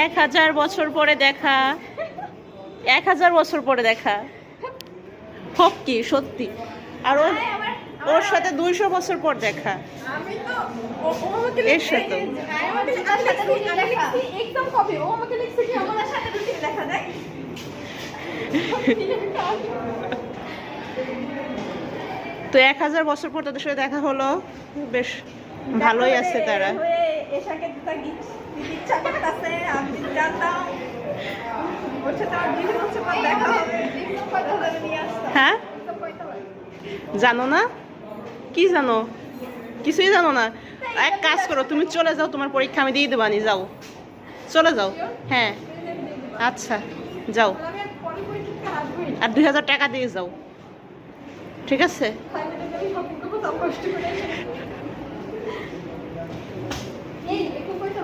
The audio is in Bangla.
1000 বছর পরে দেখা, 1000 বছর পরে দেখা। হোক কি সত্যি। আর ওর সাথে 200 বছর পর দেখা। এর সাথে তো 1000 বছর পর তাদের সাথে দেখা হলো, বেশ ভালোই আছে তারা। হ্যাঁ জানো না? কি জানো? কিছুই জানো না? এক কাজ করো, তুমি চলে যাও, তোমার পরীক্ষা আমি দিয়ে দেবানি। যাও, চলে যাও। হ্যাঁ আচ্ছা যাও, আর 2000 টাকা দিয়ে যাও, ঠিক আছে? এই একটু কইতে